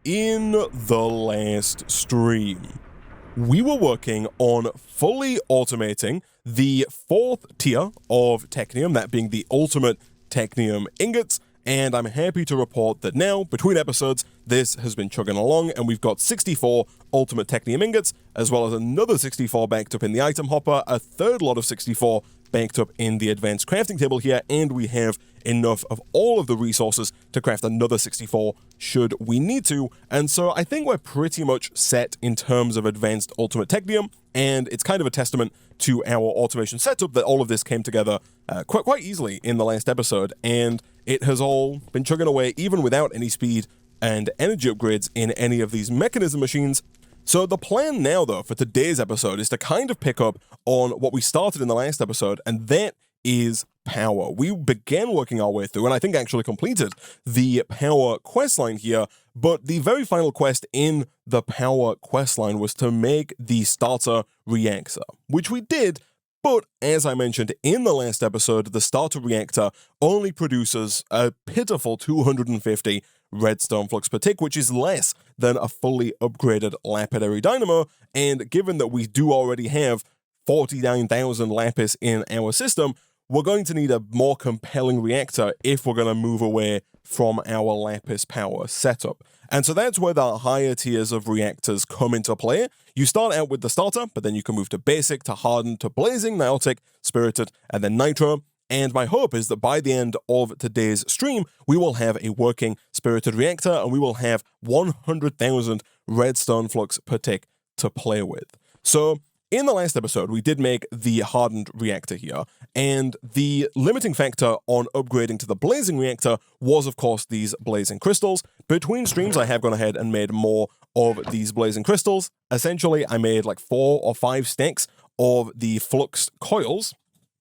In the last stream, we were working on fully automating the fourth tier of Technium, that being the ultimate Technium Ingots, and I'm happy to report that now, between episodes, this has been chugging along, and we've got 64 ultimate Technium Ingots, as well as another 64 backed up in the item hopper, a third lot of 64 banked up in the advanced crafting table here, and we have enough of all of the resources to craft another 64 should we need to. And so I think we're pretty much set in terms of advanced ultimate technium, and it's kind of a testament to our automation setup that all of this came together quite easily in the last episode, and it has all been chugging away even without any speed and energy upgrades in any of these Mekanism machines. So the plan now, though, for today's episode is to kind of pick up on what we started in the last episode, and that is power. We began working our way through, and I think actually completed the power questline here, but the very final quest in the power questline was to make the starter reactor, which we did, but as I mentioned in the last episode, the starter reactor only produces a pitiful 250 redstone flux per tick, which is less than a fully upgraded lapidary dynamo, and given that we do already have 49,000 lapis in our system, we're going to need a more compelling reactor if we're going to move away from our lapis power setup. And so that's where the higher tiers of reactors come into play. You start out with the starter, but then you can move to basic, to hardened, to blazing, neotic, spirited, and then nitro. And my hope is that by the end of today's stream, we will have a working spirited reactor, and we will have 100,000 redstone flux per tick to play with. So in the last episode, we did make the hardened reactor here, and the limiting factor on upgrading to the blazing reactor was, of course, these blazing crystals. Between streams, I have gone ahead and made more of these blazing crystals. Essentially, I made like 4 or 5 stacks of the flux coils,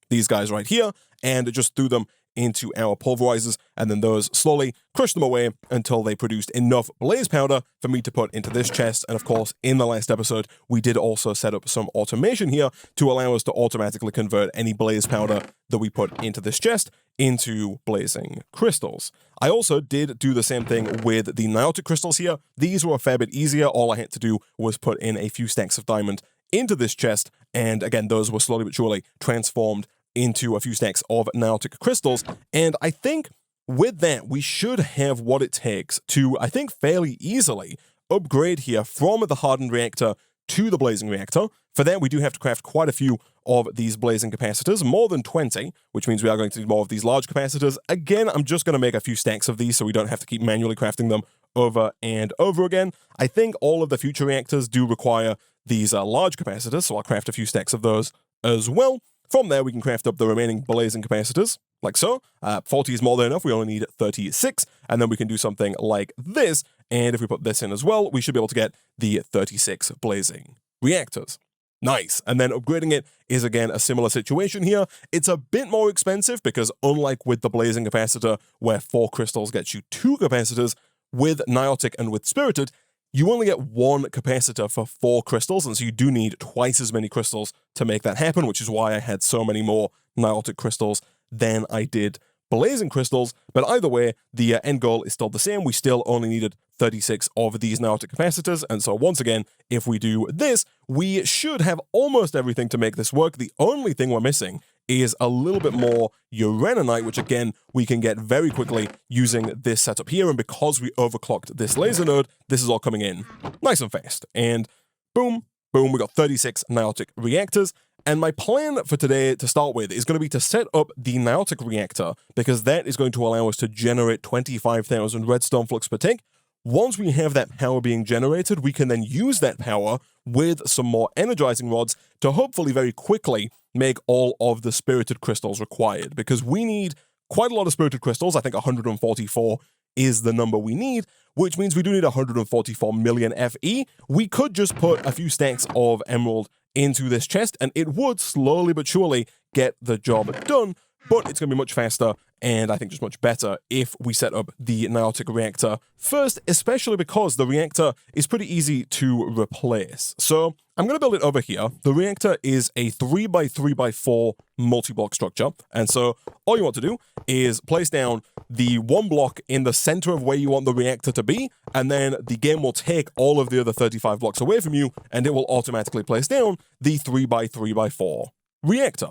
these guys right here, and just threw them into our pulverizers, and then those slowly crushed them away until they produced enough blaze powder for me to put into this chest. And of course, in the last episode, we did also set up some automation here to allow us to automatically convert any blaze powder that we put into this chest into blazing crystals. I also did do the same thing with the neotic crystals here. These were a fair bit easier. All I had to do was put in a few stacks of diamond into this chest, and again, those were slowly but surely transformed into a few stacks of neotic crystals, and I think with that, we should have what it takes to, I think, fairly easily upgrade here from the hardened reactor to the blazing reactor. For that, we do have to craft quite a few of these blazing capacitors, more than 20, which means we are going to need more of these large capacitors. Again, I'm just going to make a few stacks of these so we don't have to keep manually crafting them over and over again. I think all of the future reactors do require these large capacitors, so I'll craft a few stacks of those as well. From there, we can craft up the remaining blazing capacitors, like so. 40 is more than enough, we only need 36, and then we can do something like this, and if we put this in as well, we should be able to get the 36 blazing reactors. Nice, and then upgrading it is again a similar situation here. It's a bit more expensive because unlike with the blazing capacitor, where 4 crystals gets you 2 capacitors, with neotic and with spirited, you only get 1 capacitor for 4 crystals, and so you do need twice as many crystals to make that happen, which is why I had so many more neotic crystals than I did blazing crystals. But either way, the end goal is still the same. We still only needed 36 of these neotic capacitors, and so once again, if we do this, we should have almost everything to make this work. The only thing we're missing is a little bit more uraninite, which again, we can get very quickly using this setup here, and because we overclocked this laser node, this is all coming in nice and fast. And boom, boom, we got 36 neotic reactors. And my plan for today to start with is going to be to set up the neotic reactor, because that is going to allow us to generate 25,000 redstone flux per tick. Once we have that power being generated, we can then use that power with some more energizing rods to hopefully very quickly make all of the spirited crystals required, because we need quite a lot of spirited crystals. I think 144 is the number we need, which means we do need 144 million FE. We could just put a few stacks of emerald into this chest, and it would slowly but surely get the job done, but it's going to be much faster and I think just much better if we set up the neotic reactor first, especially because the reactor is pretty easy to replace. So I'm going to build it over here. The reactor is a 3x3x4 multi-block structure, and so all you want to do is place down the one block in the center of where you want the reactor to be, and then the game will take all of the other 35 blocks away from you, and it will automatically place down the 3x3x4 reactor.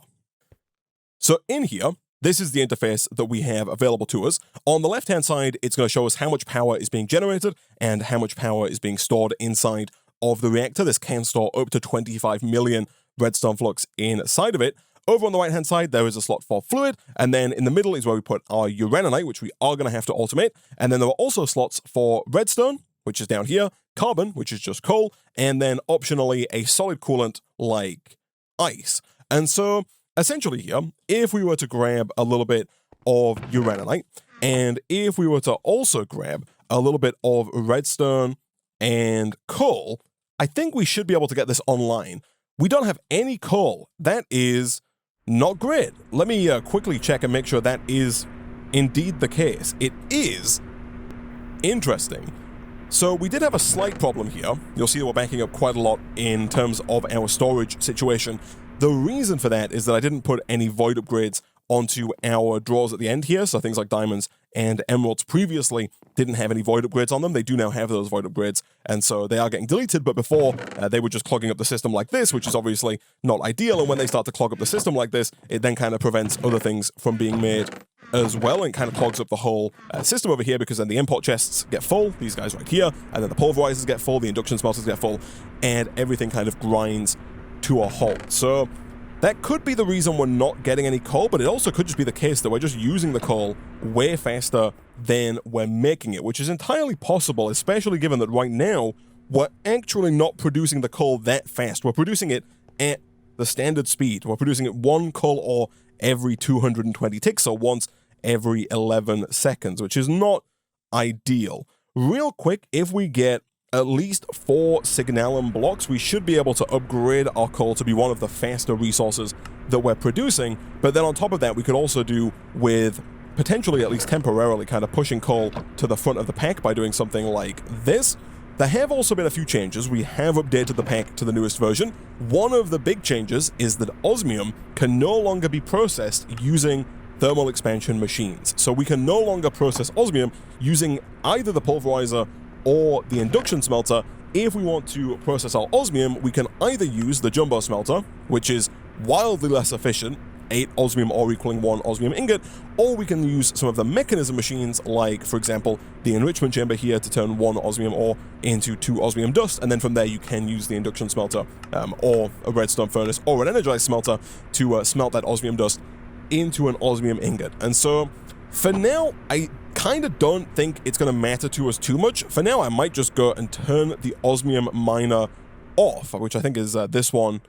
So in here, this is the interface that we have available to us. On the left-hand side, it's going to show us how much power is being generated and how much power is being stored inside of the reactor. This can store up to 25 million redstone flux inside of it. Over on the right-hand side, there is a slot for fluid, and then in the middle is where we put our uraninite, which we are going to have to automate, and then there are also slots for redstone, which is down here, carbon, which is just coal, and then optionally a solid coolant like ice. And so essentially here, if we were to grab a little bit of uraninite, and if we were to also grab a little bit of redstone and coal, I think we should be able to get this online. We don't have any coal. That is not great. Let me quickly check and make sure that is indeed the case. It is. Interesting. So we did have a slight problem here. You'll see that we're backing up quite a lot in terms of our storage situation. The reason for that is that I didn't put any void upgrades onto our drawers at the end here, so things like diamonds and emeralds previously didn't have any void upgrades on them. They do now have those void upgrades, and so they are getting deleted, but before, they were just clogging up the system like this, which is obviously not ideal, and when they start to clog up the system like this, it then kind of prevents other things from being made as well, and kind of clogs up the whole system over here, because then the import chests get full, these guys right here, and then the pulverizers get full, the induction smelters get full, and everything kind of grinds to a halt. So that could be the reason we're not getting any coal, but it also could just be the case that we're just using the coal way faster than we're making it, which is entirely possible, especially given that right now we're actually not producing the coal that fast. We're producing it at the standard speed. We're producing it one coal ore every 220 ticks, so once every 11 seconds, which is not ideal. Real quick, if we get at least 4 signalum blocks, we should be able to upgrade our coal to be one of the faster resources that we're producing. But then on top of that, we could also do with potentially, at least temporarily, kind of pushing coal to the front of the pack by doing something like this. There have also been a few changes. We have updated the pack to the newest version. One of the big changes is that osmium can no longer be processed using thermal expansion machines. So we can no longer process osmium using either the pulverizer or the induction smelter. If we want to process our osmium, we can either use the jumbo smelter, which is wildly less efficient, 8 osmium ore equaling 1 osmium ingot, or we can use some of the Mekanism machines, like, for example, the enrichment chamber here to turn 1 osmium ore into 2 osmium dust, and then from there you can use the induction smelter, or a redstone furnace, or an energized smelter to smelt that osmium dust into an osmium ingot. And so, for now, I kind of don't think it's going to matter to us too much. For now, I might just go and turn the osmium miner off, which I think is this one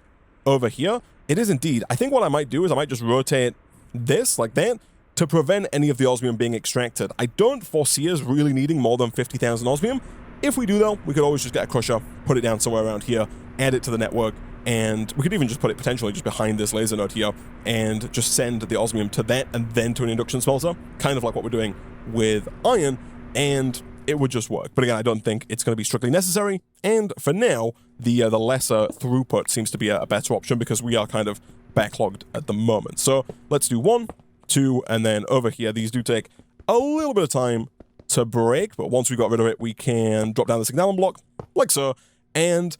over here. It is indeed. I think what I might do is I might just rotate this like that to prevent any of the osmium being extracted. I don't foresee us really needing more than 50,000 osmium. If we do, though, we could always just get a crusher, put it down somewhere around here, add it to the network, and we could even just put it potentially just behind this laser node here and just send the osmium to that and then to an induction smelter, kind of like what we're doing with iron, and it would just work. But again, I don't think it's going to be strictly necessary, and for now, the lesser throughput seems to be a better option because we are kind of backlogged at the moment. So let's do 1, 2, and then over here, these do take a little bit of time to break, but once we got rid of it, we can drop down the signalum block, like so, and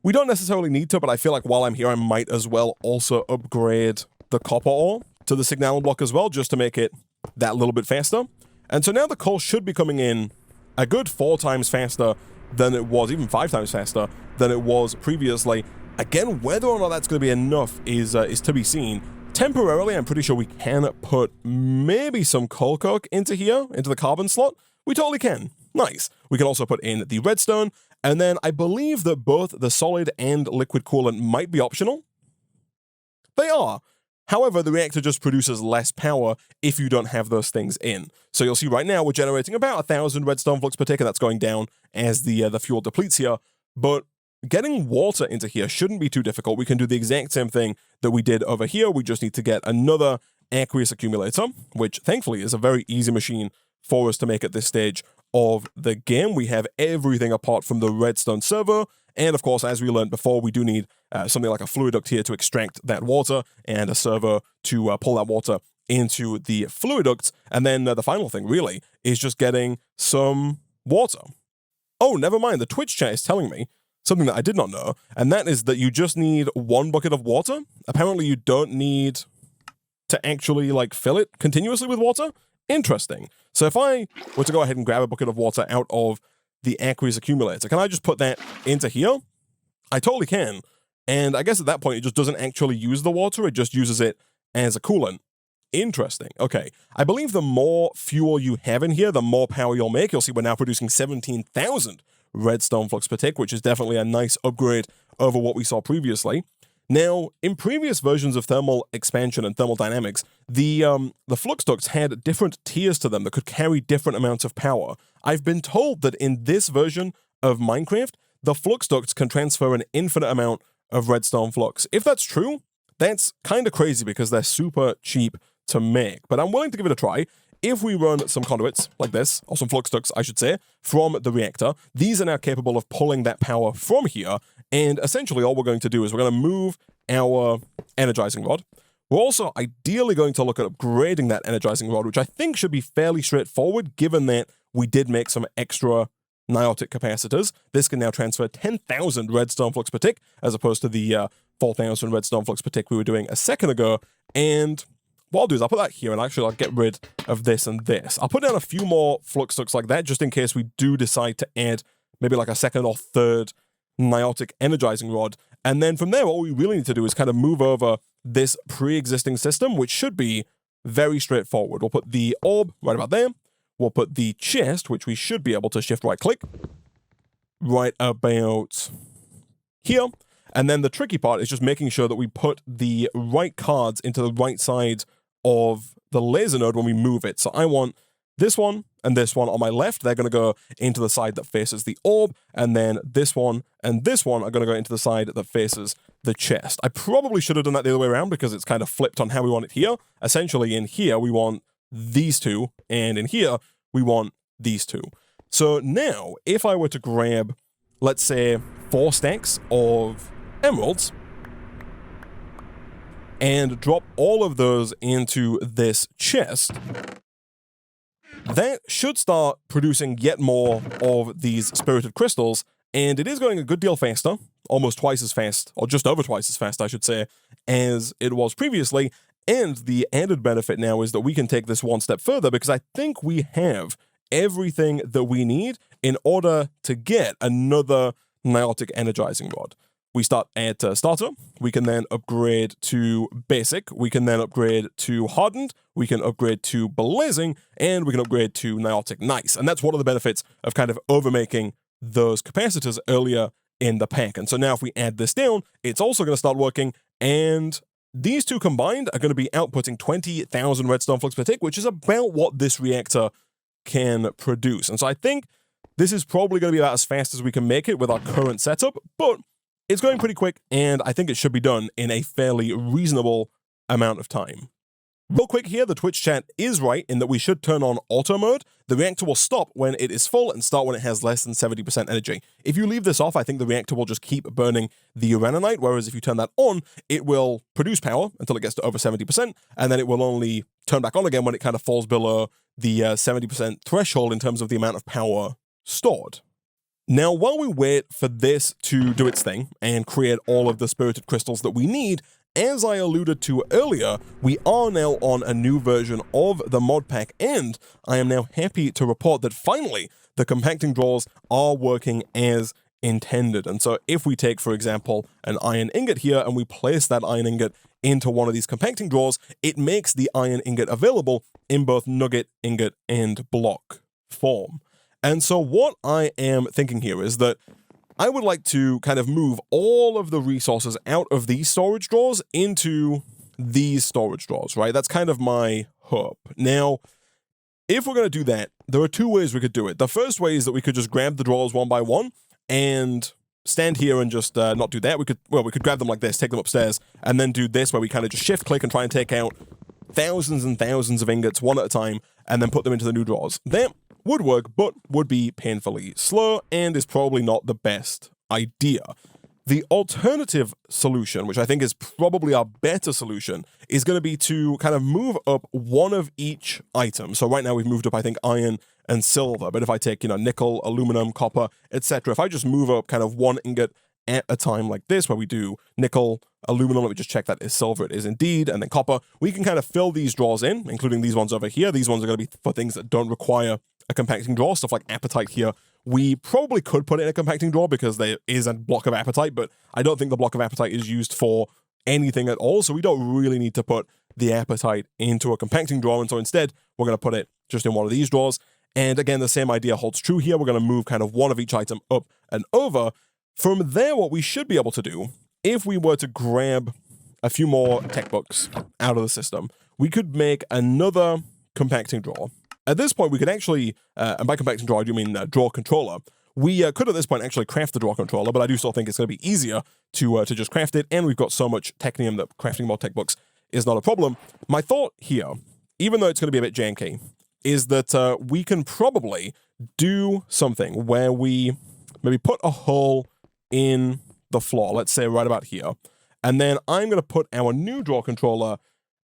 we don't necessarily need to, but I feel like while I'm here, I might as well also upgrade the copper ore to the signalum block as well, just to make it that little bit faster. And so now the coal should be coming in a good 4 times faster than it was, even 5 times faster than it was previously. Again, whether or not that's going to be enough is to be seen. Temporarily, I'm pretty sure we can put maybe some coal coke into here, into the carbon slot. We totally can. Nice. We can also put in the redstone, and then I believe that both the solid and liquid coolant might be optional. They are. However, the reactor just produces less power if you don't have those things in. So you'll see right now we're generating about 1,000 redstone flux per tick, and that's going down as the fuel depletes here. But getting water into here shouldn't be too difficult. We can do the exact same thing that we did over here. We just need to get another aqueous accumulator, which thankfully is a very easy machine for us to make at this stage of the game. We have everything apart from the redstone server, and of course, as we learned before, we do need something like a fluid duct here to extract that water, and a server to pull that water into the fluid ducts. And then the final thing, really, is just getting some water. Oh, never mind, the Twitch chat is telling me something that I did not know, and that is that you just need 1 bucket of water. Apparently, you don't need to actually, like, fill it continuously with water. Interesting. So if I were to go ahead and grab a bucket of water out of the aqueous accumulator, can I just put that into here? I totally can. And I guess at that point, it just doesn't actually use the water. It just uses it as a coolant. Interesting. Okay. I believe the more fuel you have in here, the more power you'll make. You'll see we're now producing 17,000 redstone flux per tick, which is definitely a nice upgrade over what we saw previously. Now, in previous versions of Thermal Expansion and Thermal Dynamics, the flux ducts had different tiers to them that could carry different amounts of power. I've been told that in this version of Minecraft, the flux ducts can transfer an infinite amount of redstone flux. If that's true, that's kind of crazy because they're super cheap to make, but I'm willing to give it a try. If we run some conduits like this, or some flux ducts, I should say, from the reactor, these are now capable of pulling that power from here, and essentially all we're going to do is we're going to move our energizing rod. We're also ideally going to look at upgrading that energizing rod, which I think should be fairly straightforward, given that we did make some extra neotic capacitors. This can now transfer 10,000 redstone flux per tick, as opposed to the 4,000 redstone flux per tick we were doing a second ago, and what I'll do is I'll put that here, and actually I'll get rid of this and this. I'll put down a few more flux ducts like that, just in case we do decide to add maybe like a second or third neotic energizing rod. And then from there, all we really need to do is kind of move over this pre-existing system, which should be very straightforward. We'll put the orb right about there. We'll put the chest, which we should be able to shift right-click, right about here. And then the tricky part is just making sure that we put the right cards into the right side of the laser node when we move it. So I want this one and this one on my left. They're going to go into the side that faces the orb, and then this one and this one are going to go into the side that faces the chest. I probably should have done that the other way around because it's kind of flipped on how we want it here. Essentially, in here, we want these two, and in here, we want these two. So now, if I were to grab, let's say, 4 stacks of emeralds, and drop all of those into this chest, that should start producing yet more of these spirited crystals, and it is going a good deal faster, almost twice as fast, or just over twice as fast, I should say, as it was previously. And the added benefit now is that we can take this one step further, because I think we have everything that we need in order to get another neotic energizing rod. We start at starter, we can then upgrade to basic, we can then upgrade to hardened, we can upgrade to blazing, and we can upgrade to neotic. Nice. And that's one of the benefits of kind of overmaking those capacitors earlier in the pack. And so now if we add this down, it's also going to start working, and these two combined are going to be outputting 20,000 redstone flux per tick, which is about what this reactor can produce. And so I think this is probably going to be about as fast as we can make it with our current setup, but it's going pretty quick, and I think it should be done in a fairly reasonable amount of time. Real quick here, the Twitch chat is right in that we should turn on auto mode. The reactor will stop when it is full and start when it has less than 70% energy. If you leave this off, I think the reactor will just keep burning the uraninite, whereas if you turn that on, it will produce power until it gets to over 70%, and then it will only turn back on again when it kind of falls below the 70% threshold in terms of the amount of power stored. Now, while we wait for this to do its thing and create all of the spirited crystals that we need, as I alluded to earlier, we are now on a new version of the mod pack, and I am now happy to report that finally the compacting drawers are working as intended. And so if we take, for example, an iron ingot here and we place that iron ingot into one of these compacting drawers, it makes the iron ingot available in both nugget, ingot, and block form. And so what I am thinking here is that I would like to kind of move all of the resources out of these storage drawers into these storage drawers, right? That's kind of my hope. Now, if we're going to do that, there are 2 ways we could do it. The first way is that we could just grab the drawers one by one and stand here and just not do that. We could grab them like this, take them upstairs, and then do this where we kind of just shift click and try and take out thousands and thousands of ingots one at a time and then put them into the new drawers. That would work, but would be painfully slow and is probably not the best idea. The alternative solution, which I think is probably our better solution, is going to be to kind of move up one of each item. So right now we've moved up, I think, iron and silver. But if I take, nickel, aluminum, copper, etc., if I just move up kind of one ingot at a time like this, where we do nickel, aluminum, let me just check that is silver, it is indeed, and then copper, we can kind of fill these drawers in, including these ones over here. These ones are going to be for things that don't require a compacting drawer, stuff like apatite here. We probably could put it in a compacting drawer because there is a block of apatite, but I don't think the block of apatite is used for anything at all, so we don't really need to put the apatite into a compacting drawer, and so instead, we're going to put it just in one of these drawers. And again, the same idea holds true here. We're going to move kind of one of each item up and over. From there, what we should be able to do, if we were to grab a few more tech books out of the system, we could make another compacting drawer. At this point, we could actually, and by compacting drawer, I do mean drawer controller. We could at this point actually craft the drawer controller, but I do still think it's going to be easier to just craft it, and we've got so much technium that crafting more tech books is not a problem. My thought here, even though it's going to be a bit janky, is that we can probably do something where we maybe put a hole in the floor, let's say right about here, and then I'm going to put our new drawer controller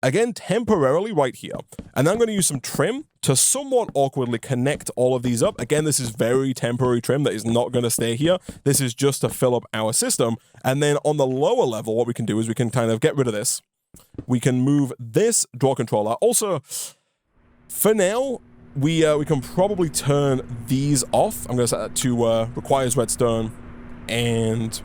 again temporarily right here, and then I'm going to use some trim to somewhat awkwardly connect all of these up. Again, this is very temporary trim that is not going to stay here. This is just to fill up our system, and then on the lower level, what we can do is we can kind of get rid of this. We can move this drawer controller. Also, for now, we can probably turn these off. I'm going to set that to requires redstone and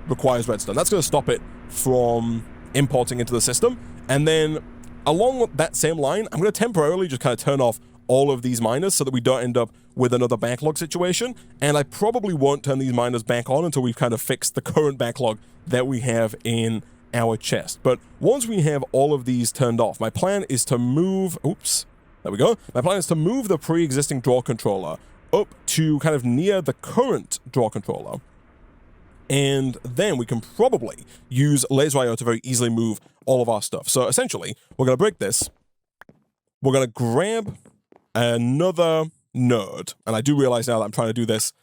requires redstone. That's going to stop it from importing into the system. And then along that same line, I'm going to temporarily just kind of turn off all of these miners so that we don't end up with another backlog situation. And I probably won't turn these miners back on until we've kind of fixed the current backlog that we have in our chest. But once we have all of these turned off, my plan is to move... Oops. There we go. My plan is to move the pre-existing drawer controller up to kind of near the current drawer controller. And then we can probably use Laser IO to very easily move all of our stuff. So essentially, we're going to break this. We're going to grab another node. And I do realize now that I'm trying to do this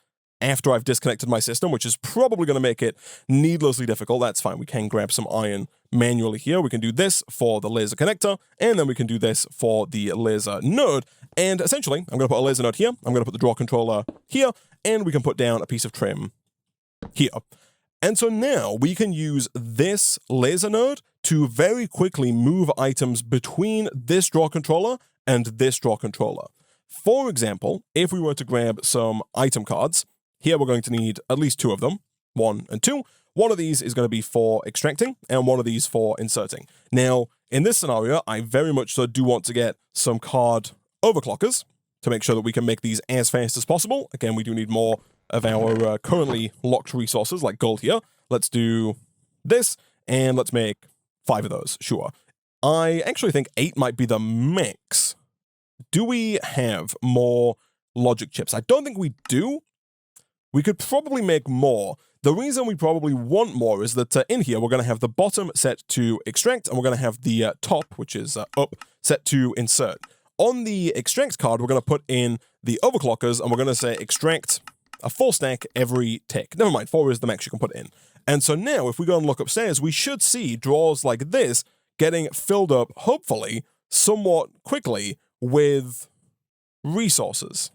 after I've disconnected my system, which is probably going to make it needlessly difficult. That's fine. We can grab some iron manually here. We can do this for the laser connector, and then we can do this for the laser node. And essentially, I'm going to put a laser node here. I'm going to put the drawer controller here, and we can put down a piece of trim here. And so now we can use this laser node to very quickly move items between this drawer controller and this drawer controller. For example, if we were to grab some item cards, here we're going to need at least two of them, 1 and 2. One of these is going to be for extracting, and one of these for inserting. Now, in this scenario, I very much so do want to get some card overclockers to make sure that we can make these as fast as possible. Again, we do need more of our currently locked resources, like gold here. Let's do this, and let's make 5 of those, sure. I actually think 8 might be the max. Do we have more logic chips? I don't think we do. We could probably make more. The reason we probably want more is that in here, we're going to have the bottom set to extract, and we're going to have the top, which is up, set to insert. On the extract card, we're going to put in the overclockers, and we're going to say extract a full stack every tick. Never mind, 4 is the max you can put in. And so now, if we go and look upstairs, we should see drawers like this getting filled up, hopefully, somewhat quickly with resources.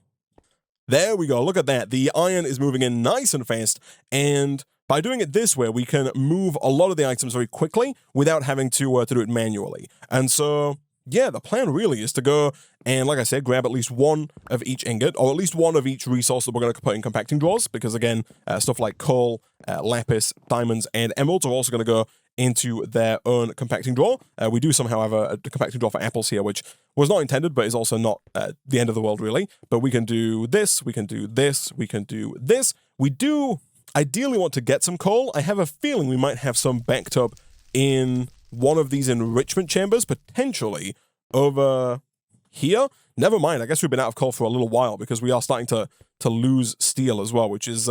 There we go, look at that. The iron is moving in nice and fast, and by doing it this way, we can move a lot of the items very quickly without having to do it manually. And so, yeah, the plan really is to go and, like I said, grab at least 1 of each ingot, or at least 1 of each resource that we're going to put in compacting drawers, because again, stuff like coal, lapis, diamonds, and emeralds are also going to go into their own compacting drawer. We do somehow have a compacting drawer for apples here, which was not intended, but is also not the end of the world, really. But we can do this, we can do this, we can do this. We do ideally want to get some coal. I have a feeling we might have some backed up in one of these enrichment chambers, potentially over here. Never mind, I guess we've been out of coal for a little while because we are starting to lose steel as well, which is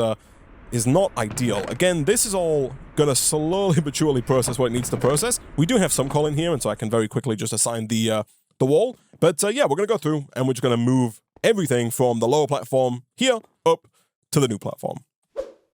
is not ideal. Again, this is all gonna slowly but surely process what it needs to process. We do have some coal in here, and so I can very quickly just assign the wall. But yeah, we're gonna go through and we're just gonna move everything from the lower platform here up to the new platform.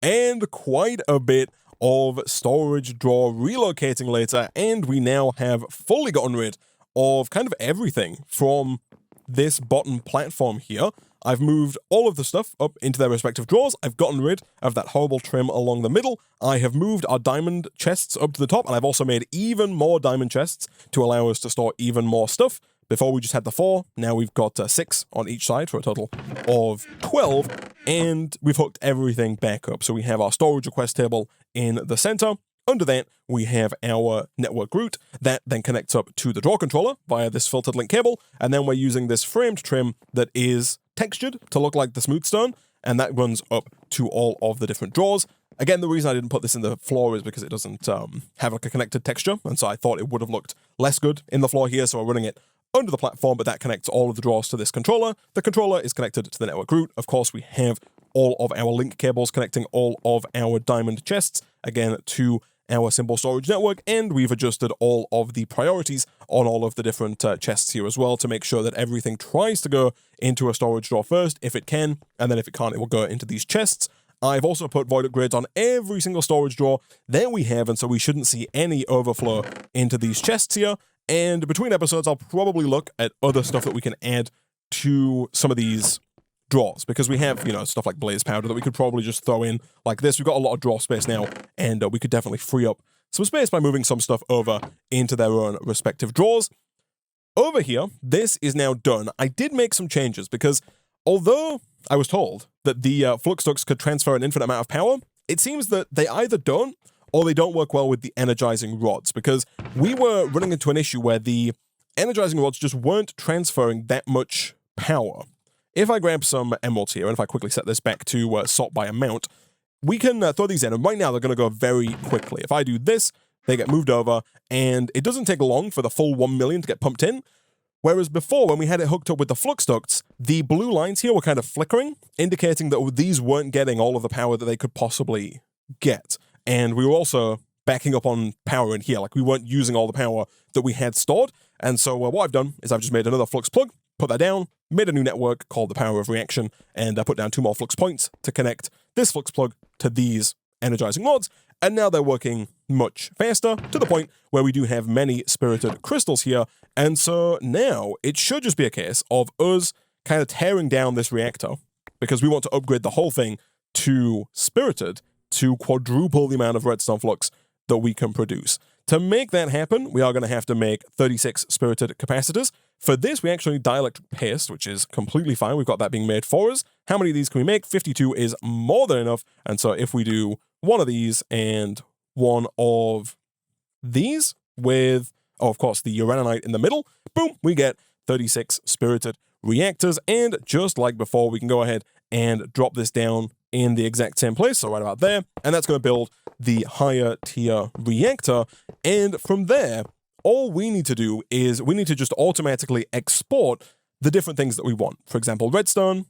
And quite a bit of storage drawer relocating later, and we now have fully gotten rid of kind of everything from this bottom platform here. I've moved all of the stuff up into their respective drawers. I've gotten rid of that horrible trim along the middle. I have moved our diamond chests up to the top, and I've also made even more diamond chests to allow us to store even more stuff. Before we just had the 4, now we've got 6 on each side for a total of 12, and we've hooked everything back up. So we have our storage request table in the center. Under that, we have our network route that then connects up to the drawer controller via this filtered link cable, and then we're using this framed trim that is textured to look like the smooth stone, and that runs up to all of the different drawers. Again, the reason I didn't put this in the floor is because it doesn't have like a connected texture, and so I thought it would have looked less good in the floor here, so we're running it under the platform, but that connects all of the drawers to this controller. The controller is connected to the network route. Of course, we have all of our link cables connecting all of our diamond chests, again, to our simple storage network, and we've adjusted all of the priorities on all of the different chests here as well to make sure that everything tries to go into a storage drawer first, if it can, and then if it can't, it will go into these chests. I've also put void upgrades on every single storage drawer that we have, and so we shouldn't see any overflow into these chests here. And between episodes, I'll probably look at other stuff that we can add to some of these drawers, because we have, you know, stuff like blaze powder that we could probably just throw in like this. We've got a lot of drawer space now, and we could definitely free up some space by moving some stuff over into their own respective drawers. Over here, this is now done. I did make some changes because although I was told that the flux ducts could transfer an infinite amount of power, it seems that they either don't or they don't work well with the energizing rods, because we were running into an issue where the energizing rods just weren't transferring that much power. If I grab some emeralds here, and if I quickly set this back to sort by amount, we can throw these in, and right now they're going to go very quickly. If I do this, they get moved over, and it doesn't take long for the full 1 million to get pumped in. Whereas before, when we had it hooked up with the flux ducts, the blue lines here were kind of flickering, indicating that these weren't getting all of the power that they could possibly get. And we were also backing up on power in here, like we weren't using all the power that we had stored. And so what I've done is I've just made another flux plug, put that down, made a new network called the power of reaction, and I put down 2 more flux points to connect this flux plug to these energizing rods. And now they're working much faster, to the point where we do have many spirited crystals here. And so now it should just be a case of us kind of tearing down this reactor, because we want to upgrade the whole thing to spirited to quadruple the amount of redstone flux that we can produce. To make that happen, we are going to have to make 36 spirited capacitors. For this, we actually need dielectric paste, which is completely fine. We've got that being made for us. How many of these can we make? 52 is more than enough. And so if we do one of these and one of these with, oh, of course, the uraninite in the middle, boom, we get 36 spirited reactors. And just like before, we can go ahead and drop this down in the exact same place, so right about there, and that's going to build the higher tier reactor. And from there, all we need to do is we need to just automatically export the different things that we want. For example, redstone,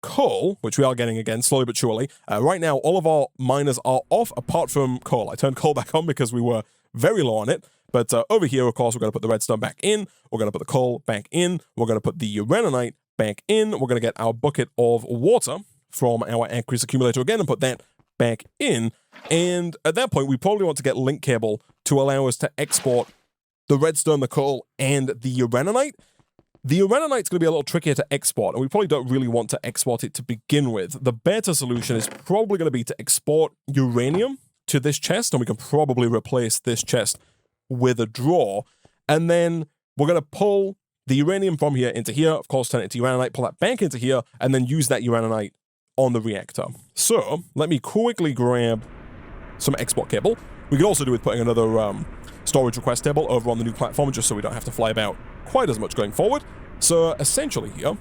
coal, which we are getting again slowly but surely. Right now, all of our miners are off apart from coal. I turned coal back on because we were very low on it. But over here, of course, we're going to put the redstone back in. We're going to put the coal back in. We're going to put the uraninite back in. We're going to get our bucket of water from our aqueous accumulator again and put that back in. And at that point, we probably want to get link cable to allow us to export the redstone, the coal, and the uraninite. The uraninite's going to be a little trickier to export, and we probably don't really want to export it to begin with. The better solution is probably going to be to export uranium to this chest, and we can probably replace this chest with a drawer. And then we're going to pull the uranium from here into here, of course, turn it into uraninite, pull that back into here, and then use that uraninite on the reactor. So let me quickly grab some export cable. We could also do with putting another storage request table over on the new platform, just so we don't have to fly about quite as much going forward. So essentially here,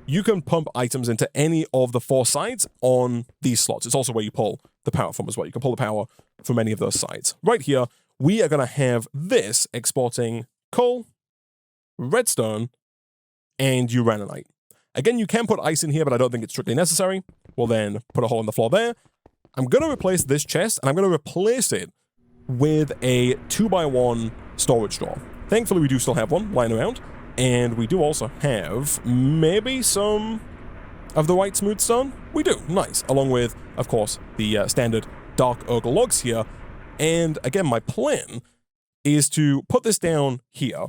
you can pump items into any of the 4 sides on these slots. It's also where you pull the power from as well. You can pull the power from any of those sides. Right here, we are going to have this exporting coal, redstone, and uraninite. Again, you can put ice in here, but I don't think it's strictly necessary. We'll then put a hole in the floor there, I'm going to replace this chest, and I'm going to replace it with a 2x1 storage door. Thankfully, we do still have one lying around, and we do also have maybe some of the white smooth stone. We do, nice, along with, of course, the standard dark oak logs here. And again, my plan is to put this down here.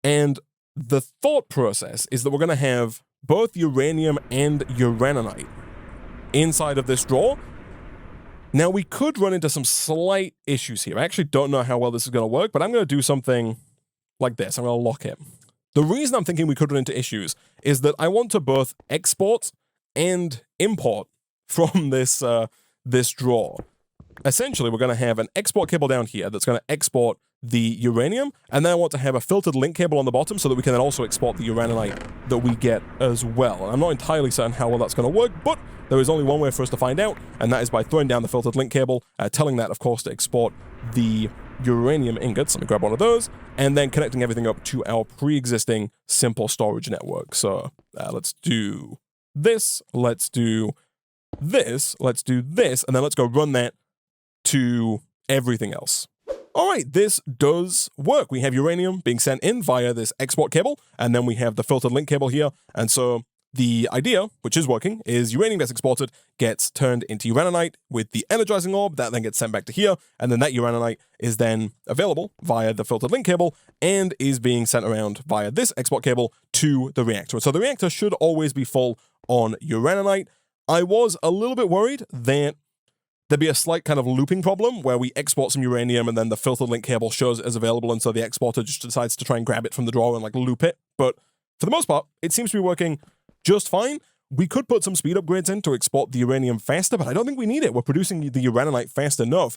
And the thought process is that we're going to have both uranium and uraninite inside of this drawer. Now, we could run into some slight issues here. I actually don't know how well this is going to work, but I'm going to do something like this. I'm going to lock it. The reason I'm thinking we could run into issues is that I want to both export and import from this this drawer. Essentially, we're going to have an export cable down here that's going to export the uranium, and then I want to have a filtered link cable on the bottom so that we can then also export the uraninite that we get as well. And I'm not entirely certain how well that's going to work, but there is only one way for us to find out, and that is by throwing down the filtered link cable, telling that, of course, to export the uranium ingots. Let me grab one of those, and then connecting everything up to our pre-existing simple storage network. So let's do this, let's do this, let's do this, and then let's go run that to everything else. All right, this does work. We have uranium being sent in via this export cable, and then we have the filtered link cable here. And so the idea, which is working, is uranium gets exported, gets turned into uraninite with the energizing orb, that then gets sent back to here, and then that uraninite is then available via the filtered link cable and is being sent around via this export cable to the reactor. So the reactor should always be full on uraninite. I was a little bit worried that there'd be a slight kind of looping problem where we export some uranium and then the filtered link cable shows it as available, and so the exporter just decides to try and grab it from the drawer and like loop it. But for the most part, it seems to be working just fine. We could put some speed upgrades in to export the uranium faster, but I don't think we need it. We're producing the uraninite fast enough.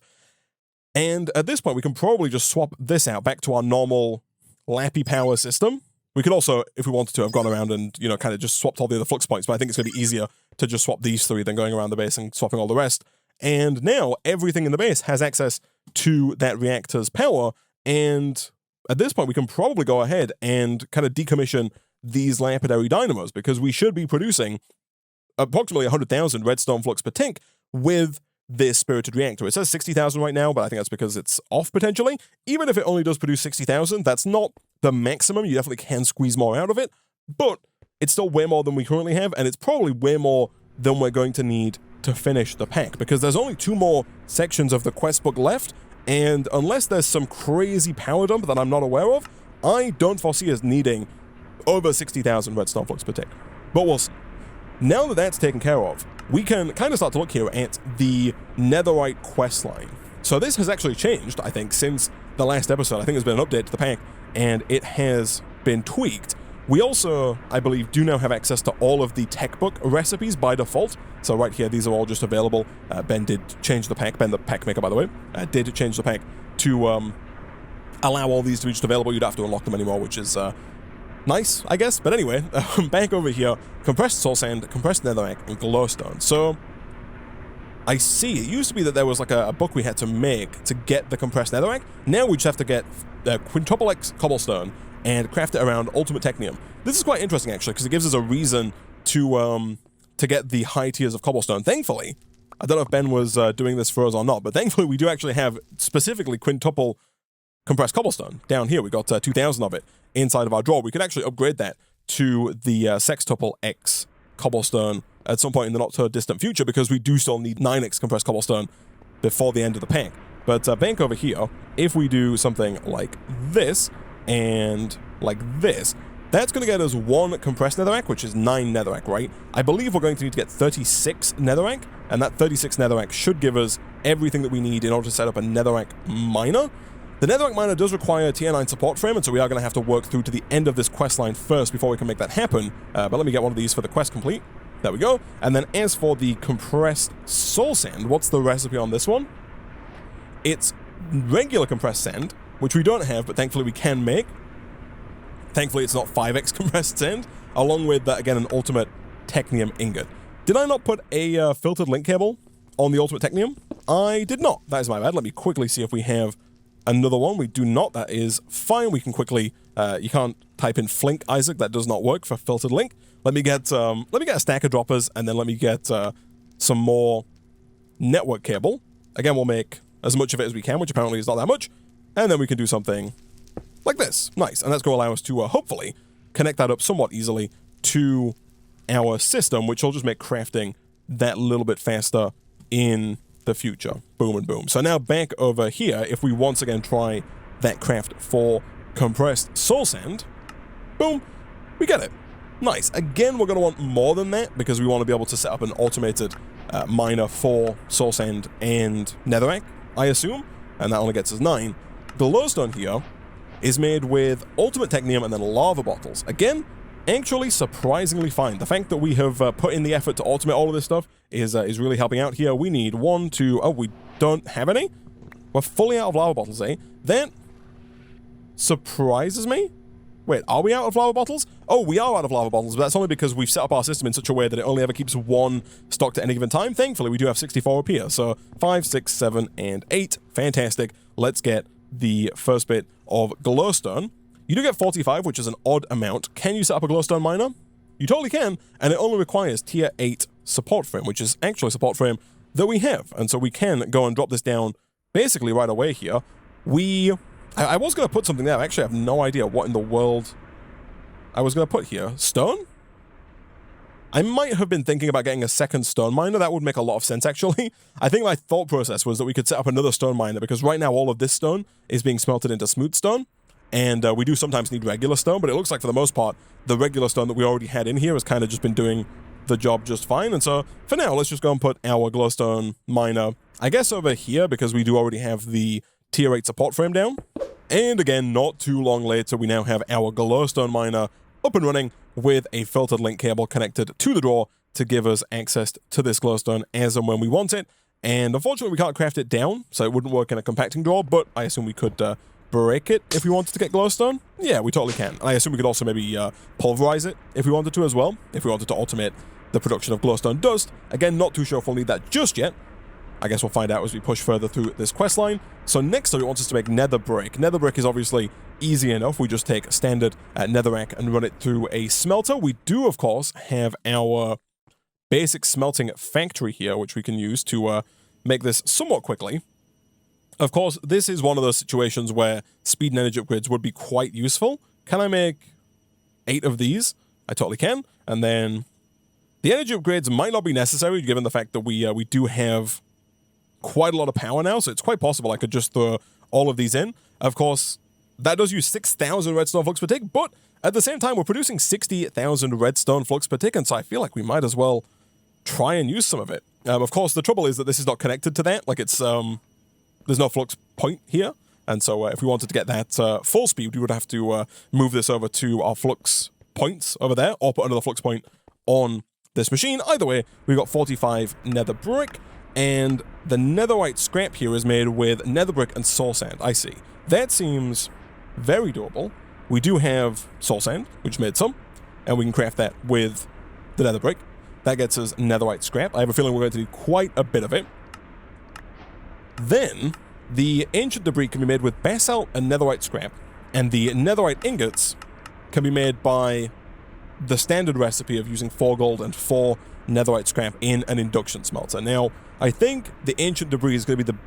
And at this point, we can probably just swap this out back to our normal lappy power system. We could also, if we wanted to, have gone around and, you know, kind of just swapped all the other flux points, but I think it's going to be easier to just swap these three than going around the base and swapping all the rest. And now everything in the base has access to that reactor's power. And at this point, we can probably go ahead and kind of decommission these lapidary dynamos, because we should be producing approximately 100,000 redstone flux per tick with this spirited reactor. It says 60,000 right now, but I think that's because it's off potentially. Even if it only does produce 60,000, that's not the maximum. You definitely can squeeze more out of it, but it's still way more than we currently have, and it's probably way more than we're going to need to finish the pack, because there's only 2 more sections of the quest book left, and unless there's some crazy power dump that I'm not aware of, I don't foresee us needing over 60,000 redstone flux per tick. But we'll see. Now that that's taken care of, we can kind of start to look here at the netherite quest line. So this has actually changed, I think, since the last episode. I think there's been an update to the pack, and it has been tweaked. We also, I believe, do now have access to all of the tech book recipes by default. So right here, these are all just available. Ben did change the pack. Ben, the pack maker, by the way, did change the pack to allow all these to be just available. You don't have to unlock them anymore, which is nice, I guess. But anyway, back over here, compressed soul sand, compressed netherrack, and glowstone. So I see. It used to be that there was like a book we had to make to get the compressed netherrack. Now we just have to get the quintuple X cobblestone and craft it around ultimate technium. This is quite interesting, actually, because it gives us a reason to get the high tiers of cobblestone. Thankfully, I don't know if Ben was doing this for us or not, but thankfully we do actually have specifically quintuple compressed cobblestone down here. We got 2,000 of it inside of our drawer. We could actually upgrade that to the sextuple X cobblestone at some point in the not so distant future, because we do still need 9X compressed cobblestone before the end of the pack. But back over here, if we do something like this and like this, that's going to get us 1 compressed netherrack, which is 9 netherrack, right? I believe we're going to need to get 36 netherrack, and that 36 netherrack should give us everything that we need in order to set up a netherrack miner. The netherrack miner does require a tier 9 support frame, and so we are going to have to work through to the end of this quest line first before we can make that happen. But let me get one of these for the quest complete. There we go. And then as for the compressed soul sand, what's the recipe on this one? It's regular compressed sand, which we don't have, but thankfully we can make. Thankfully it's not 5x compressed sand, along with, again, an ultimate technium ingot. Did I not put a filtered link cable on the ultimate technium? I did not. That is my bad. Let me quickly see if we have another one. We do not. That is fine. We can quickly, you can't type in Flink, Isaac. That does not work for filtered link. Let me get a stack of droppers, and then let me get some more network cable. Again, we'll make as much of it as we can, which apparently is not that much. And then we can do something like this. Nice. And that's going to allow us to hopefully connect that up somewhat easily to our system, which will just make crafting that little bit faster in the future. Boom and boom. So now back over here, if we once again try that craft for compressed soul sand, boom, we get it. Nice. Again, we're going to want more than that because we want to be able to set up an automated miner for soul sand and netherrack, I assume, and that only gets us 9. The glowstone here is made with ultimate technium and then lava bottles. Again, actually surprisingly fine. The fact that we have put in the effort to automate all of this stuff is really helping out here. We need 1, 2... Oh, we don't have any? We're fully out of lava bottles, eh? That surprises me. Wait, are we out of lava bottles? Oh, we are out of lava bottles, but that's only because we've set up our system in such a way that it only ever keeps 1 stocked at any given time. Thankfully, we do have 64 up here. So 5, 6, 7, and 8. Fantastic. Let's get the first bit of glowstone. You do get 45, which is an odd amount. Can you set up a glowstone miner? You totally can, and it only requires tier 8 support frame, which is actually a support frame that we have. And so we can go and drop this down basically right away here. I was going to put something there. I actually have no idea what in the world I was going to put here. Stone? I might have been thinking about getting a second stone miner. That would make a lot of sense, actually. I think my thought process was that we could set up another stone miner, because right now all of this stone is being smelted into smooth stone. And we do sometimes need regular stone, but it looks like for the most part, the regular stone that we already had in here has kind of just been doing the job just fine. And so for now, let's just go and put our glowstone miner, I guess, over here, because we do already have the tier 8 support frame down. And again, not too long later, we now have our glowstone miner up and running with a filtered link cable connected to the door to give us access to this glowstone as and when we want it. And unfortunately, we can't craft it down, so it wouldn't work in a compacting drawer, but I assume we could break it if we wanted to get glowstone. Yeah, we totally can. And I assume we could also maybe pulverize it if we wanted to as well, if we wanted to automate the production of glowstone dust. Again, not too sure if we'll need that just yet. I guess we'll find out as we push further through this quest line. So next up, it wants us to make nether brick. Nether brick is obviously easy enough. We just take standard netherrack and run it through a smelter. We do, of course, have our basic smelting factory here, which we can use to make this somewhat quickly. Of course, this is one of those situations where speed and energy upgrades would be quite useful. Can I make 8 of these? I totally can. And then the energy upgrades might not be necessary, given the fact that we do have quite a lot of power now, so it's quite possible I could just throw all of these in. Of course, that does use 6,000 redstone flux per tick, but at the same time, we're producing 60,000 redstone flux per tick, and so I feel like we might as well try and use some of it. Of course, the trouble is that this is not connected to that. Like, it's there's no flux point here, and so if we wanted to get that full speed, we would have to move this over to our flux points over there, or put another flux point on this machine. Either way, we've got 45 nether brick, and the netherite scrap here is made with nether brick and soul sand. I see. That seems very doable. We do have soul sand, which made some, and we can craft that with the nether brick. That gets us netherite scrap. I have a feeling we're going to need quite a bit of it. Then, the ancient debris can be made with basalt and netherite scrap, and the netherite ingots can be made by the standard recipe of using 4 gold and 4 netherite scrap in an induction smelter. Now, I think the ancient debris is going to be the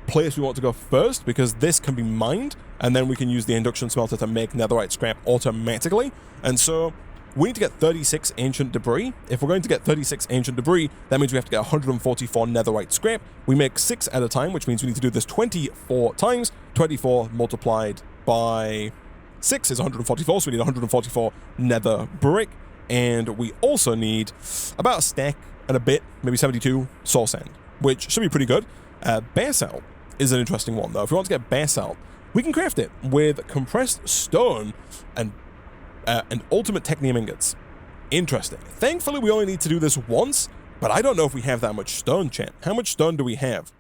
place we want to go first, because this can be mined, and then we can use the induction smelter to make netherite scrap automatically. And so we need to get 36 ancient debris. If we're going to get 36 ancient debris, that means we have to get 144 netherite scrap. We make 6 at a time, which means we need to do this 24 times. 24 multiplied by 6 is 144, so we need 144 nether brick. And we also need about a stack and a bit, maybe 72 soul sand, which should be pretty good. Basalt is an interesting one, though. If we want to get basalt, we can craft it with compressed stone and ultimate technium ingots. Interesting. Thankfully, we only need to do this once, but I don't know if we have that much stone, chat. How much stone do we have?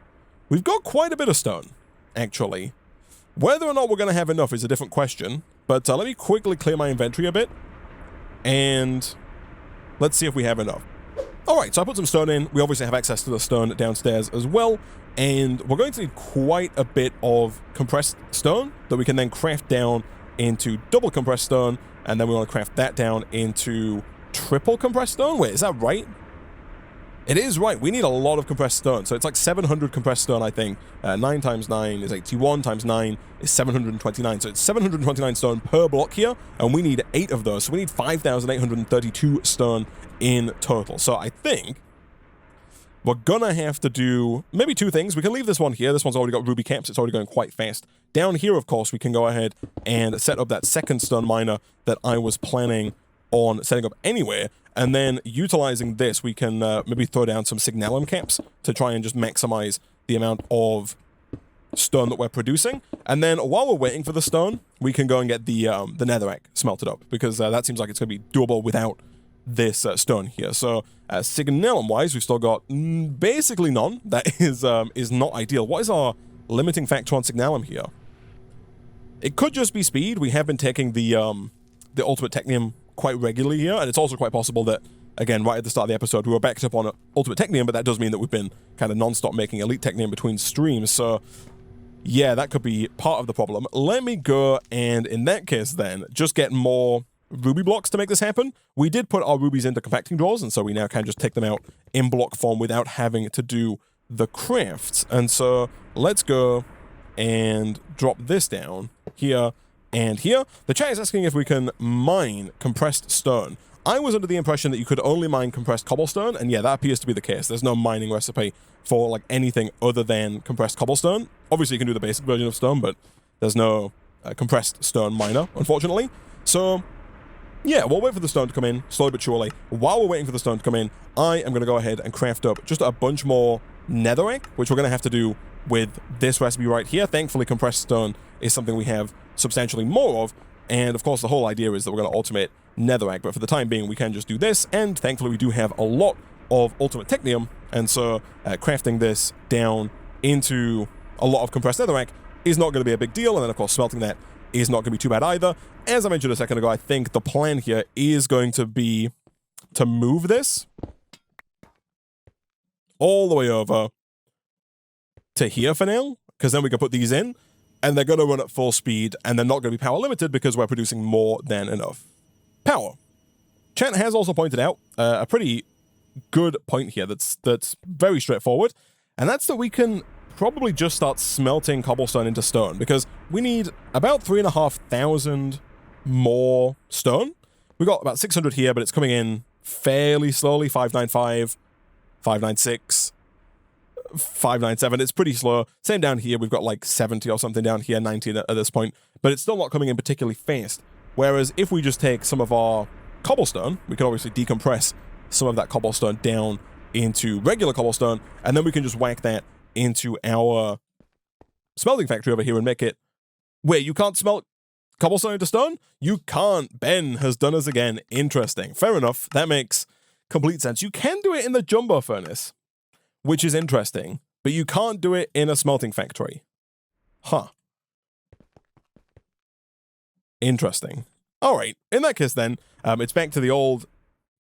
We've got quite a bit of stone, actually. Whether or not we're going to have enough is a different question, but let me quickly clear my inventory a bit, and let's see if we have enough. Alright, so I put some stone in. We obviously have access to the stone downstairs as well, and we're going to need quite a bit of compressed stone that we can then craft down into double compressed stone, and then we want to craft that down into triple compressed stone. Wait, is that right? It is right. We need a lot of compressed stone. So it's like 700 compressed stone, I think. 9 times 9 is 81, times 9 is 729. So it's 729 stone per block here, and we need 8 of those. So we need 5,832 stone in total. So I think we're gonna have to do maybe 2 things. We can leave this one here. This one's already got ruby caps. It's already going quite fast. Down here, of course, we can go ahead and set up that second stone miner that I was planning on setting up anyway. And then utilizing this, we can maybe throw down some signalum caps to try and just maximize the amount of stone that we're producing. And then while we're waiting for the stone, we can go and get the netherite smelted up, because that seems like it's going to be doable without this stone here. So signalum-wise, we've still got basically none. That is not ideal. What is our limiting factor on signalum here? It could just be speed. We have been taking the ultimate technium quite regularly here, and it's also quite possible that, again, right at the start of the episode, we were backed up on ultimate technium, but that does mean that we've been kind of non-stop making elite technium between streams. So yeah, that could be part of the problem. Let me go and, in that case then, just get more ruby blocks to make this happen. We did put our rubies into compacting drawers, and so we now can just take them out in block form without having to do the crafts. And so let's go and drop this down here and here. The chat is asking if we can mine compressed stone. I was under the impression that you could only mine compressed cobblestone, and yeah, that appears to be the case. There's no mining recipe for like anything other than compressed cobblestone. Obviously, you can do the basic version of stone, but there's no compressed stone miner, unfortunately. So yeah, we'll wait for the stone to come in, slowly but surely. While we're waiting for the stone to come in, I am going to go ahead and craft up just a bunch more netherite, which we're going to have to do with this recipe right here. Thankfully, compressed stone is something we have substantially more of, and of course the whole idea is that we're going to ultimate netherite, but for the time being we can just do this, and thankfully we do have a lot of ultimate technium, and so crafting this down into a lot of compressed netherite is not going to be a big deal, and then of course smelting that is not going to be too bad either. As I mentioned a second ago, I think the plan here is going to be to move this all the way over to here for now, because then we can put these in, and they're going to run at full speed, and they're not going to be power limited because we're producing more than enough power. Chat has also pointed out a pretty good point here that's very straightforward, and that's that we can probably just start smelting cobblestone into stone, because we need about 3,500 more stone. We got about 600 here, but it's coming in fairly slowly. 595, 596, 597. It's pretty slow. Same down here. We've got like 70 or something down here, 90 at this point, but it's still not coming in particularly fast. Whereas if we just take some of our cobblestone, we can obviously decompress some of that cobblestone down into regular cobblestone, and then we can just whack that into our smelting factory over here and make it... Wait, you can't smelt cobblestone into stone? You can't. Ben has done us again. Interesting. Fair enough. That makes complete sense. You can do it in the jumbo furnace, which is interesting, but you can't do it in a smelting factory. Huh. Interesting. All right. In that case, then, it's back to the old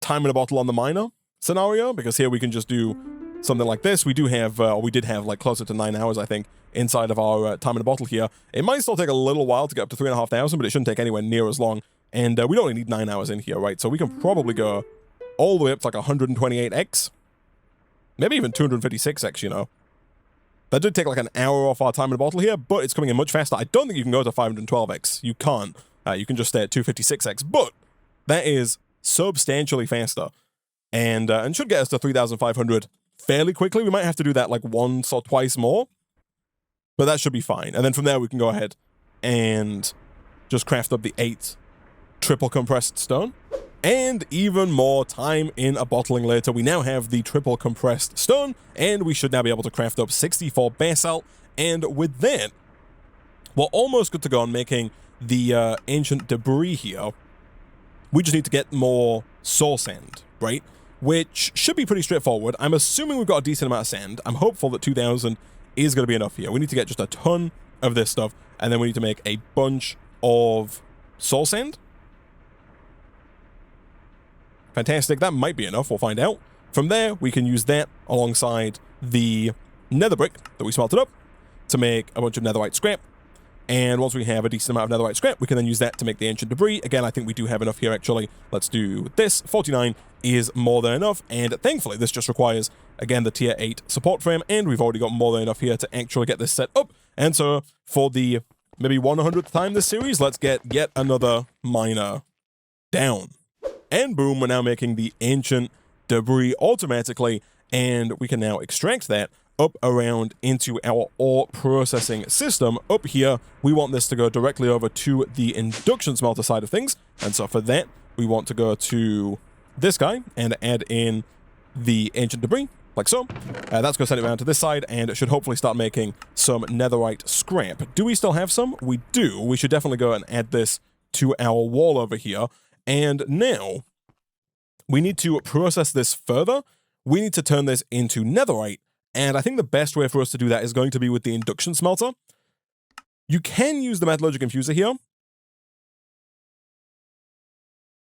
time in a bottle on the miner scenario, because here we can just do something like this. We do have, or we did have, like, closer to 9 hours, I think, inside of our time in a bottle here. It might still take a little while to get up to 3,500, but it shouldn't take anywhere near as long. And we only need 9 hours in here, right? So we can probably go all the way up to, like, 128x. Maybe even 256x, you know. That did take, like, an hour off our time in a bottle here, but it's coming in much faster. I don't think you can go to 512x. You can't. You can just stay at 256x, but that is substantially faster, and should get us to 3,500 fairly quickly. We might have to do that like once or twice more, but that should be fine. And then from there we can go ahead and just craft up the 8 triple compressed stone, and even more time in a bottling later, we now have the triple compressed stone, and we should now be able to craft up 64 basalt. And with that, we're almost good to go on making the ancient debris here. We just need to get more soul sand, right? Which should be pretty straightforward. I'm assuming we've got a decent amount of sand. I'm hopeful that 2,000 is going to be enough here. We need to get just a ton of this stuff, and then we need to make a bunch of soul sand. Fantastic. That might be enough. We'll find out. From there, we can use that alongside the nether brick that we smelted up to make a bunch of netherite scrap. And once we have a decent amount of netherite scrap, we can then use that to make the ancient debris. Again, I think we do have enough here, actually. Let's do this. 49 is more than enough. And thankfully, this just requires, again, the tier 8 support frame. And we've already got more than enough here to actually get this set up. And so for the maybe 100th time this series, let's get yet another miner down. And boom, we're now making the ancient debris automatically. And we can now extract that up around into our ore processing system. Up here, we want this to go directly over to the induction smelter side of things. And so for that, we want to go to this guy and add in the ancient debris, like so. That's going to send it around to this side, and it should hopefully start making some netherite scrap. Do we still have some? We do. We should definitely go and add this to our wall over here. And now, we need to process this further. We need to turn this into netherite. And I think the best way for us to do that is going to be with the induction smelter. You can use the metallurgical infuser here.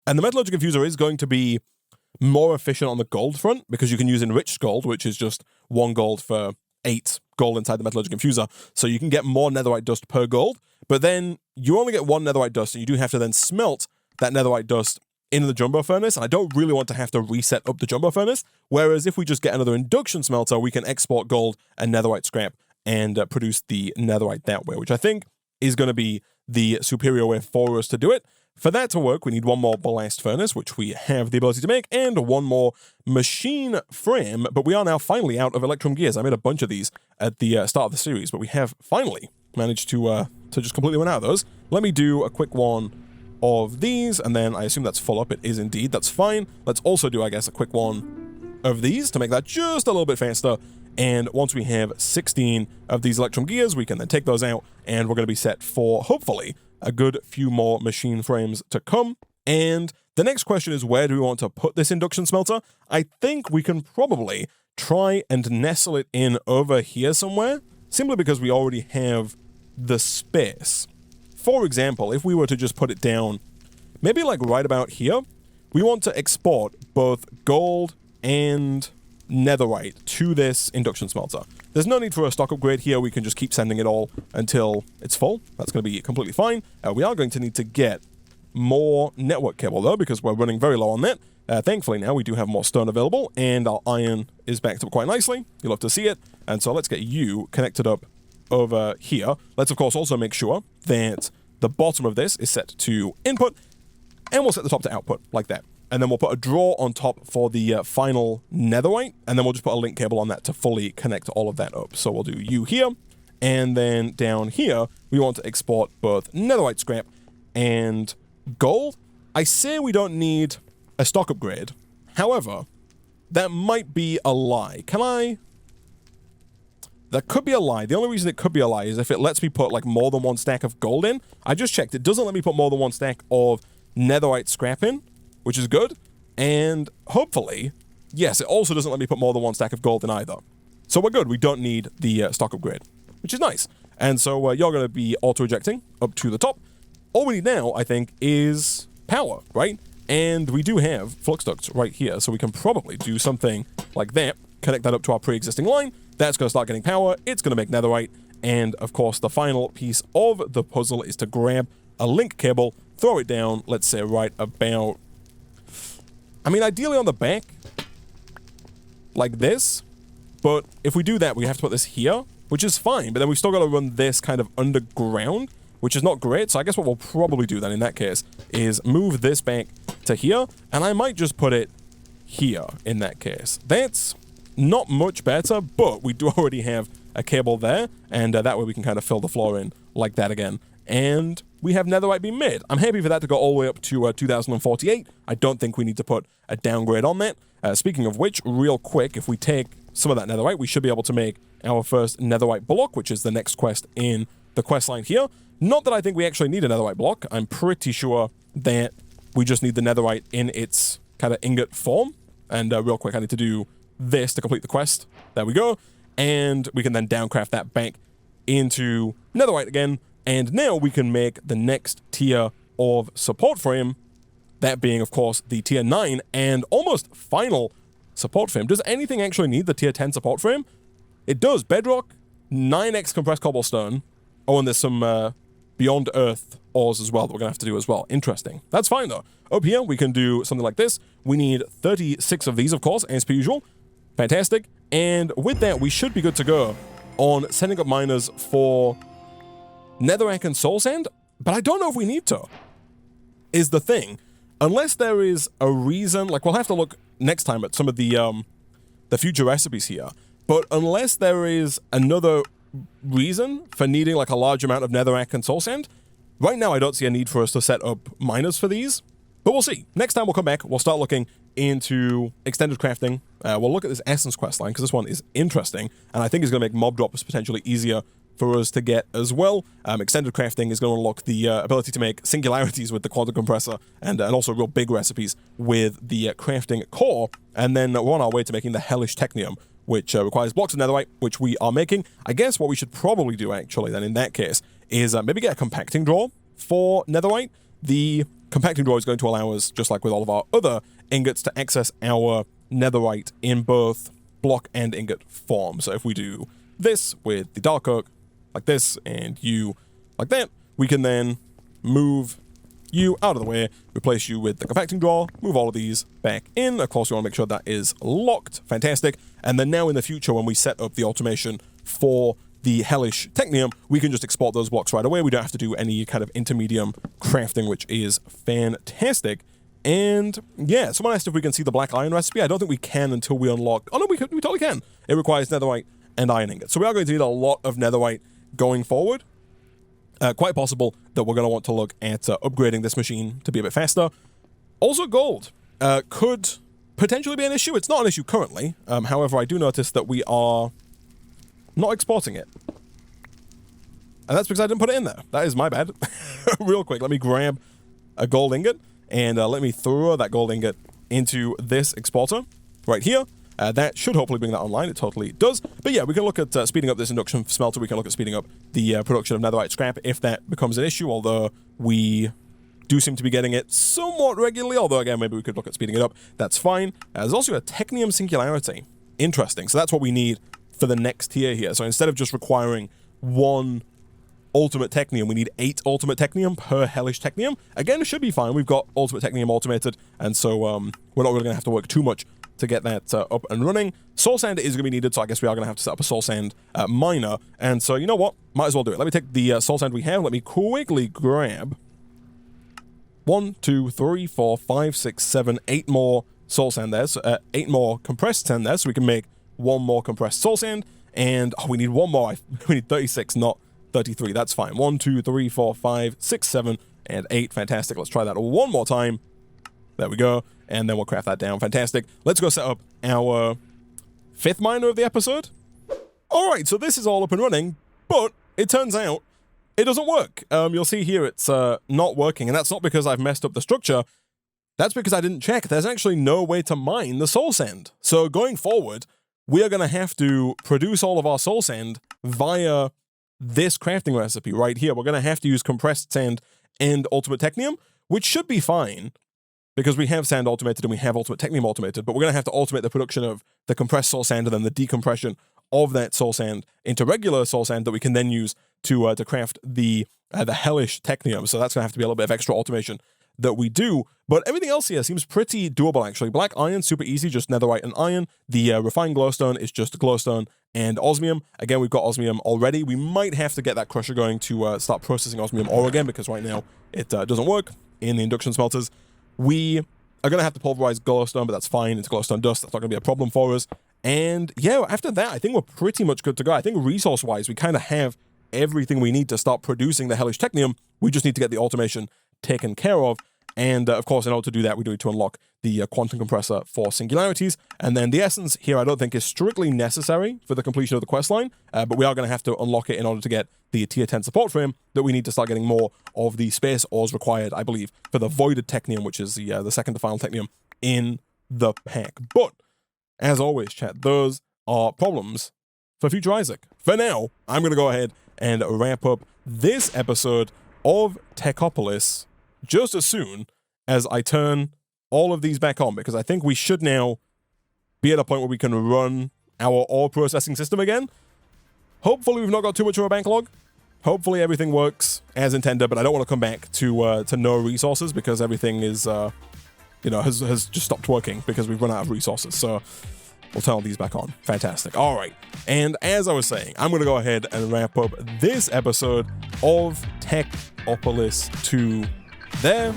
And the metallurgical infuser is going to be more efficient on the gold front because you can use enriched gold, which is just 1 gold for 8 gold inside the metallurgical infuser. So you can get more netherite dust per gold, but then you only get 1 netherite dust, and you do have to then smelt that netherite dust in the jumbo furnace, and I don't really want to have to reset up the jumbo furnace, whereas if we just get another induction smelter, we can export gold and netherite scrap and produce the netherite that way, which I think is going to be the superior way for us to do it. For that to work, we need 1 more blast furnace, which we have the ability to make, and 1 more machine frame, but we are now finally out of electrum gears. I made a bunch of these at the start of the series, but we have finally managed to just completely run out of those. Let me do a quick one of these, and then I assume that's full up. It is indeed. That's fine. Let's also do, I guess, a quick one of these to make that just a little bit faster. And once we have 16 of these electrum gears, we can then take those out, and we're going to be set for, hopefully, a good few more machine frames to come. And the next question is, where do we want to put this induction smelter? I think we can probably try and nestle it in over here somewhere, simply because we already have the space. For example, if we were to just put it down, maybe like right about here, we want to export both gold and netherite to this induction smelter. There's no need for a stock upgrade here. We can just keep sending it all until it's full. That's going to be completely fine. We are going to need to get more network cable, though, because we're running very low on that. Thankfully, now we do have more stone available, and our iron is backed up quite nicely. You'll love to see it. And so let's get you connected up over here. Let's, of course, also make sure that the bottom of this is set to input, and we'll set the top to output, like that. And then we'll put a drawer on top for the final netherite, and then we'll just put a link cable on that to fully connect all of that up. So we'll do you here, and then down here, we want to export both netherite scrap and gold. I say we don't need a stock upgrade. However, that might be a lie. Can I? That could be a lie. The only reason it could be a lie is if it lets me put like more than 1 stack of gold in. I just checked. It doesn't let me put more than 1 stack of netherite scrap in, which is good. And hopefully, yes, it also doesn't let me put more than 1 stack of gold in either. So we're good. We don't need the stock upgrade, which is nice. And so you're going to be auto-ejecting up to the top. All we need now, I think, is power, right? And we do have flux ducts right here, so we can probably do something like that. Connect that up to our pre-existing line. That's going to start getting power. It's going to make netherite. And, of course, the final piece of the puzzle is to grab a link cable, throw it down, let's say right about... I mean, ideally on the back, like this. But if we do that, we have to put this here, which is fine. But then we've still got to run this kind of underground, which is not great. So I guess what we'll probably do then in that case is move this back to here. And I might just put it here in that case. That's not much better, but we do already have a cable there. And that way we can kind of fill the floor in like that again. And we have netherite being made. I'm happy for that to go all the way up to 2048. I don't think we need to put a downgrade on that. Speaking of which, real quick, if we take some of that netherite, we should be able to make our first netherite block, which is the next quest in the quest line here. Not that I think we actually need a netherite block. I'm pretty sure that we just need the netherite in its kind of ingot form. And real quick, I need to do this to complete the quest. There we go. And we can then downcraft that back into netherite again. And now we can make the next tier of support frame, that being, of course, the tier 9 and almost final support frame. Does anything actually need the tier 10 support frame? It does. Bedrock, 9x compressed cobblestone, Oh, and there's some Beyond Earth ores as well that we're going to have to do as well. Interesting. That's fine, though. Up here, we can do something like this. We need 36 of these, of course, as per usual. Fantastic. And with that, we should be good to go on setting up miners for netherrack and soul sand. But I don't know if we need to, is the thing. Unless there is a reason, like we'll have to look next time at some of the future recipes here. But unless there is another reason for needing like a large amount of netherrack and soul sand, right now I don't see a need for us to set up miners for these. But we'll see. Next time we'll come back, we'll start looking into extended crafting. We'll look at this essence quest line because this one is interesting, and I think it's going to make mob drops potentially easier for us to get as well. Extended crafting is going to unlock the ability to make singularities with the quantum compressor and also real big recipes with the crafting core. And then we're on our way to making the hellish technium, which requires blocks of netherite, which we are making. I guess what we should probably do actually then in that case is maybe get a compacting drawer for netherite. The compacting drawer is going to allow us, just like with all of our other ingots, to access our netherite in both block and ingot form. So if we do this with the dark oak, like this, and you like that, we can then move you out of the way, replace you with the compacting drawer, move all of these back in. Of course, we want to make sure that is locked. Fantastic. And then now in the future, when we set up the automation for the hellish technium, we can just export those blocks right away. We don't have to do any kind of intermediate crafting, which is fantastic. And yeah, someone asked if we can see the black iron recipe. I don't think we can until we unlock... Oh no, we totally can. It requires netherite and iron ingots. So we are going to need a lot of netherite going forward. Quite possible that we're going to want to look at upgrading this machine to be a bit faster. Also, gold could potentially be an issue. It's not an issue currently. However, I do notice that we are not exporting it. And that's because I didn't put it in there. That is my bad. Real quick, let me grab a gold ingot and let me throw that gold ingot into this exporter right here. That should hopefully bring that online. It totally does. But yeah, we can look at speeding up this induction smelter. We can look at speeding up the production of netherite scrap if that becomes an issue, although we do seem to be getting it somewhat regularly, although again, maybe we could look at speeding it up. That's fine. There's also a Technium singularity. Interesting. So that's what we need for the next tier here. So instead of just requiring one ultimate technium, we need 8 ultimate technium per hellish technium. Again, it should be fine. We've got ultimate technium automated, and so we're not really going to have to work too much to get that up and running. Soul sand is going to be needed, so I guess we are going to have to set up a soul sand miner. And so, you know what? Might as well do it. Let me take the soul sand we have. Let me quickly grab 1, 2, 3, 4, 5, 6, 7, 8 more soul sand there. So, 8 more compressed sand there, so we can make 1 more compressed soul sand. And we need 1 more. We need 36, not 33. That's fine. 1, 2, 3, 4, 5, 6, 7, and 8. Fantastic. Let's try that one more time. There we go. And then we'll craft that down. Fantastic. Let's go set up our 5th miner of the episode. All right, so this is all up and running, but it turns out it doesn't work. You'll see here it's not working, and that's not because I've messed up the structure. That's because I didn't check. There's actually no way to mine the soul sand. So going forward, we are going to have to produce all of our soul sand via this crafting recipe right here. We're going to have to use compressed sand and ultimate technium, which should be fine, because we have sand automated and we have ultimate technium automated, but we're going to have to automate the production of the compressed soul sand and then the decompression of that soul sand into regular soul sand that we can then use to craft the hellish technium. So that's going to have to be a little bit of extra automation that we do. But everything else here seems pretty doable, actually. Black iron, super easy, just netherite and iron. The refined glowstone is just glowstone and osmium. Again, we've got osmium already. We might have to get that crusher going to start processing osmium ore again, because right now it doesn't work in the induction smelters. We are going to have to pulverize glowstone, but that's fine. It's glowstone dust. That's not going to be a problem for us. And yeah, after that, I think we're pretty much good to go. I think resource-wise, we kind of have everything we need to start producing the hellish technium. We just need to get the automation taken care of. And of course, in order to do that, we need to unlock the quantum compressor for singularities. And then the essence here, I don't think is strictly necessary for the completion of the quest line, but we are going to have to unlock it in order to get the tier 10 support frame that we need to start getting more of the space ores required, I believe, for the voided technium, which is the second to final technium in the pack. But as always, chat, those are problems for future Isaac. For now, I'm going to go ahead and wrap up this episode of Techopolis just as soon as I turn all of these back on, because I think we should now be at a point where we can run our ore processing system again. Hopefully we've not got too much of a backlog. hopefully everything works as intended, but I don't want to come back to no resources because everything is, you know, has just stopped working because we've run out of resources. So we'll turn all these back on. Fantastic. All right. And as I was saying, I'm going to go ahead and wrap up this episode of Techopolis 2 there.